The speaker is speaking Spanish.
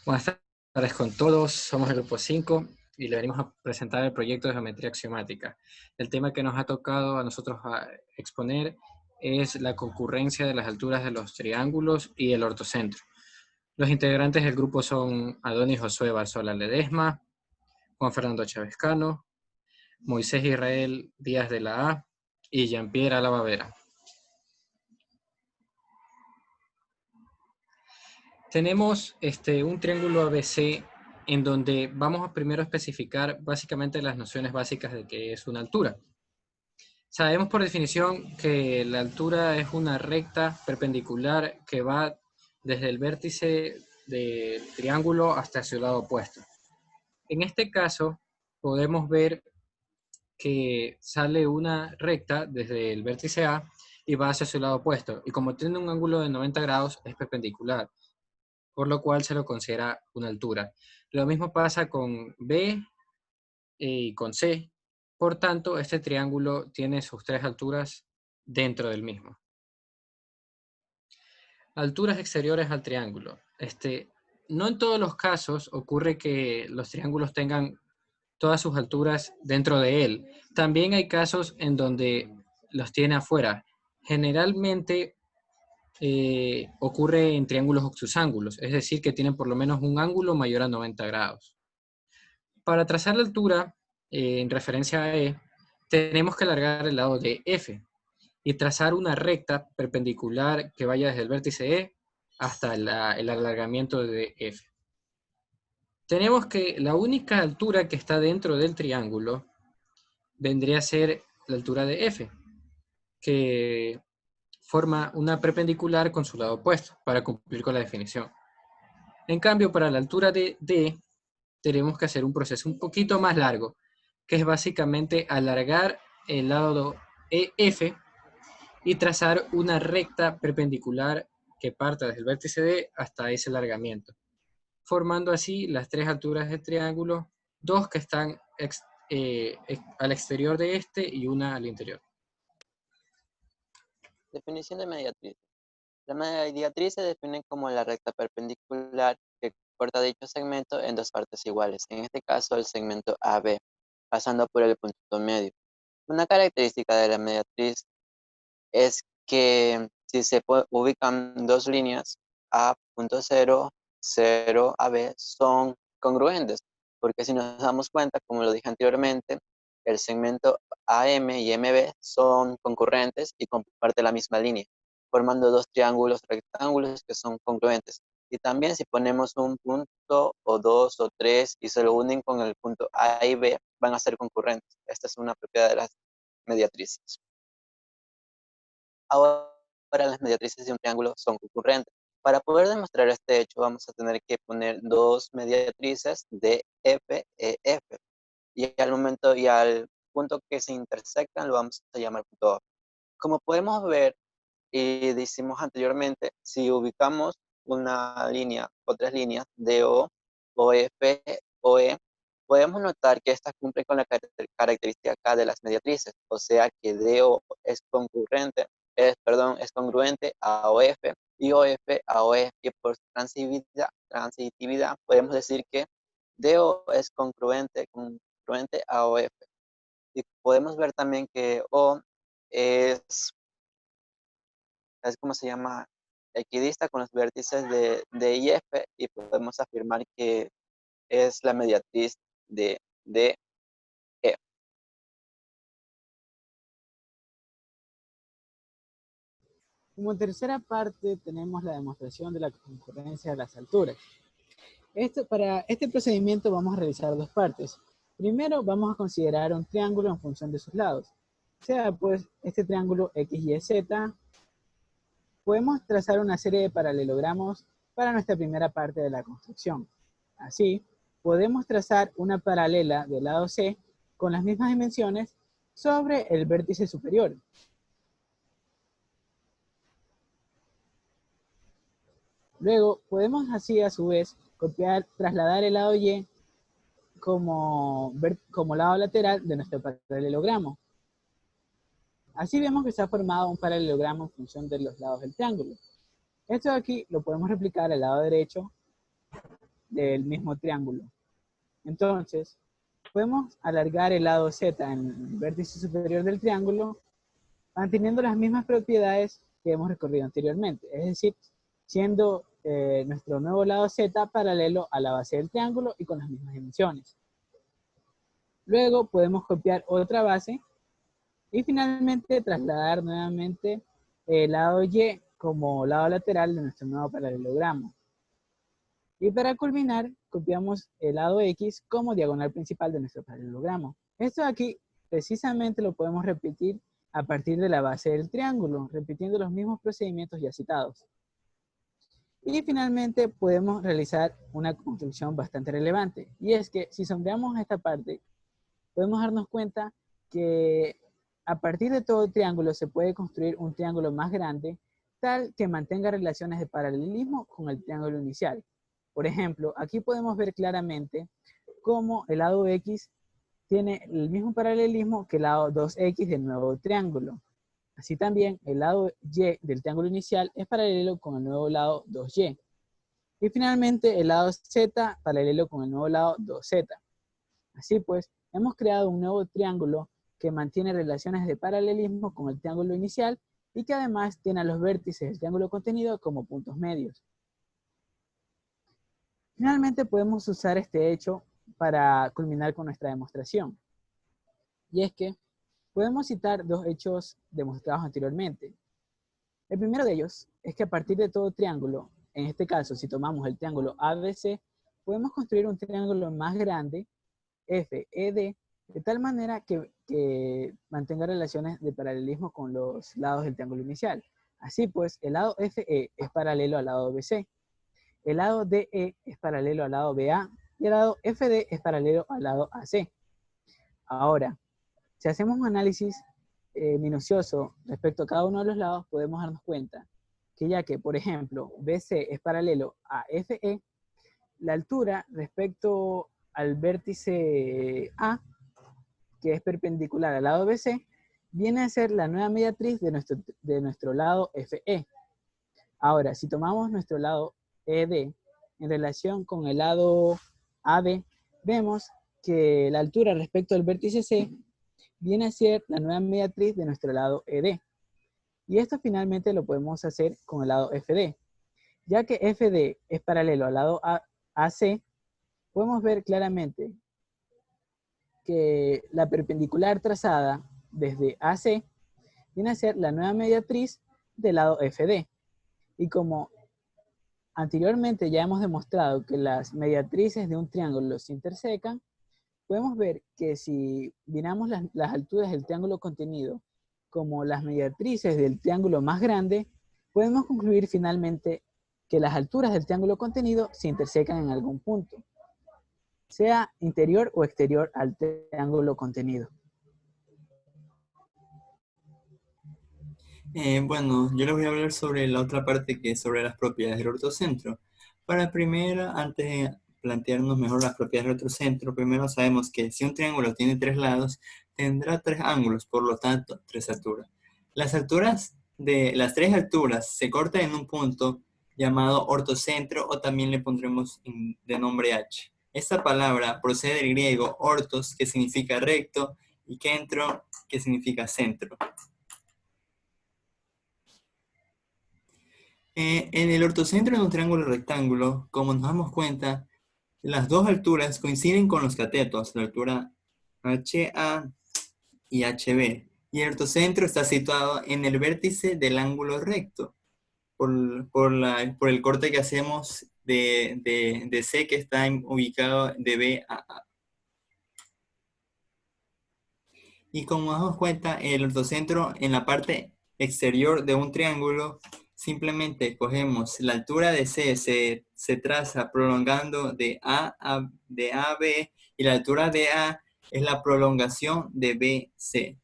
Buenas tardes con todos, somos el grupo 5 y le venimos a presentar el proyecto de geometría axiomática. El tema que nos ha tocado a nosotros exponer es la concurrencia de las alturas de los triángulos y el ortocentro. Los integrantes del grupo son Adonis Josué Barzola Ledesma, Juan Fernando Chávez Cano, Moisés Israel Díaz de la A y Jean-Pierre Álava Vera. Tenemos un triángulo ABC en donde vamos a primero especificar básicamente las nociones básicas de qué es una altura. Sabemos por definición que la altura es una recta perpendicular que va desde el vértice del triángulo hasta su lado opuesto. En este caso, podemos ver que sale una recta desde el vértice A y va hacia su lado opuesto. Y como tiene un ángulo de 90 grados, es perpendicular, por lo cual se lo considera una altura. Lo mismo pasa con B y con C. Por tanto, este triángulo tiene sus tres alturas dentro del mismo. Alturas exteriores al triángulo. No en todos los casos ocurre que los triángulos tengan todas sus alturas dentro de él. También hay casos en donde los tiene afuera. Generalmente ocurre en triángulos obtusángulos, es decir, que tienen por lo menos un ángulo mayor a 90 grados. Para trazar la altura, en referencia a E, tenemos que alargar el lado de F y trazar una recta perpendicular que vaya desde el vértice E hasta el alargamiento de F. Tenemos que la única altura que está dentro del triángulo vendría a ser la altura de F, que forma una perpendicular con su lado opuesto para cumplir con la definición. En cambio, para la altura de D, tenemos que hacer un proceso un poquito más largo, que es básicamente alargar el lado EF y trazar una recta perpendicular que parta desde el vértice D hasta ese alargamiento, formando así las tres alturas del triángulo, dos que están al exterior de este y una al interior. Definición de mediatriz. La mediatriz se define como la recta perpendicular que corta dicho segmento en dos partes iguales, en este caso el segmento AB, pasando por el punto medio. Una característica de la mediatriz es que si se ubican dos líneas, A, punto 0, 0, AB, son congruentes, porque si nos damos cuenta, como lo dije anteriormente, el segmento AM y MB son concurrentes y comparten la misma línea, formando dos triángulos rectángulos que son congruentes. Y también si ponemos un punto o dos o tres y se lo unen con el punto A y B, van a ser concurrentes. Esta es una propiedad de las mediatrices. Ahora las mediatrices de un triángulo son concurrentes. Para poder demostrar este hecho vamos a tener que poner dos mediatrices de F, E, F. Y al momento y al punto que se intersectan lo vamos a llamar punto O. Como podemos ver y decimos anteriormente, si ubicamos una línea o tres líneas DO, OF, OE, podemos notar que estas cumplen con la característica acá de las mediatrices, o sea que DO es es congruente a OF y OF a OE, y por transitividad podemos decir que DO es congruente a OF. Y podemos ver también que O es como se llama, equidista con los vértices de I, F, y podemos afirmar que es la mediatriz de E. Como tercera parte tenemos la demostración de la concurrencia de las alturas. Para este procedimiento vamos a realizar dos partes. Primero vamos a considerar un triángulo en función de sus lados. Sea pues este triángulo XYZ. Podemos trazar una serie de paralelogramos para nuestra primera parte de la construcción. Así, podemos trazar una paralela del lado C con las mismas dimensiones sobre el vértice superior. Luego, podemos así a su vez trasladar el lado Y como lado lateral de nuestro paralelogramo. Así vemos que se ha formado un paralelogramo en función de los lados del triángulo. Esto de aquí lo podemos replicar al lado derecho del mismo triángulo. Entonces, podemos alargar el lado Z en el vértice superior del triángulo, manteniendo las mismas propiedades que hemos recorrido anteriormente, es decir, siendo nuestro nuevo lado Z paralelo a la base del triángulo y con las mismas dimensiones. Luego podemos copiar otra base y finalmente trasladar nuevamente el lado Y como lado lateral de nuestro nuevo paralelogramo. Y para culminar, copiamos el lado X como diagonal principal de nuestro paralelogramo. Esto de aquí precisamente lo podemos repetir a partir de la base del triángulo, repitiendo los mismos procedimientos ya citados. Y finalmente podemos realizar una construcción bastante relevante. Y es que si sombreamos esta parte, podemos darnos cuenta que a partir de todo triángulo se puede construir un triángulo más grande, tal que mantenga relaciones de paralelismo con el triángulo inicial. Por ejemplo, aquí podemos ver claramente cómo el lado X tiene el mismo paralelismo que el lado 2X del nuevo triángulo. Así también el lado Y del triángulo inicial es paralelo con el nuevo lado 2Y. Y finalmente el lado Z paralelo con el nuevo lado 2Z. Así pues, hemos creado un nuevo triángulo que mantiene relaciones de paralelismo con el triángulo inicial y que además tiene a los vértices del triángulo contenido como puntos medios. Finalmente podemos usar este hecho para culminar con nuestra demostración. Y es que podemos citar dos hechos demostrados anteriormente. El primero de ellos es que a partir de todo triángulo, en este caso si tomamos el triángulo ABC, podemos construir un triángulo más grande, FED, de tal manera que mantenga relaciones de paralelismo con los lados del triángulo inicial. Así pues, el lado FE es paralelo al lado BC, el lado DE es paralelo al lado BA y el lado FD es paralelo al lado AC. Ahora, si hacemos un análisis minucioso respecto a cada uno de los lados, podemos darnos cuenta que ya que, por ejemplo, BC es paralelo a FE, la altura respecto al vértice A, que es perpendicular al lado BC, viene a ser la nueva mediatriz de nuestro lado FE. Ahora, si tomamos nuestro lado ED en relación con el lado AB, vemos que la altura respecto al vértice C viene a ser la nueva mediatriz de nuestro lado ED. Y esto finalmente lo podemos hacer con el lado FD. Ya que FD es paralelo al lado AC, podemos ver claramente que la perpendicular trazada desde AC viene a ser la nueva mediatriz del lado FD. Y como anteriormente ya hemos demostrado que las mediatrices de un triángulo se intersecan, podemos ver que si miramos las alturas del triángulo contenido como las mediatrices del triángulo más grande, podemos concluir finalmente que las alturas del triángulo contenido se intersecan en algún punto, sea interior o exterior al triángulo contenido. Bueno, yo les voy a hablar sobre la otra parte que es sobre las propiedades del ortocentro. Para primero, antes de plantearnos mejor las propiedades del ortocentro, primero sabemos que si un triángulo tiene tres lados, tendrá tres ángulos, por lo tanto, tres alturas. Las tres alturas se cortan en un punto llamado ortocentro o también le pondremos de nombre H. Esta palabra procede del griego ortos, que significa recto, y centro, que significa centro. En el ortocentro de un triángulo rectángulo, como nos damos cuenta, las dos alturas coinciden con los catetos, la altura HA y HB. Y el ortocentro está situado en el vértice del ángulo recto, por el corte que hacemos de C, que está ubicado de B a A. Y como nos damos cuenta, el ortocentro en la parte exterior de un triángulo, simplemente cogemos la altura de C, se traza prolongando de A a B, y la altura de A es la prolongación de BC.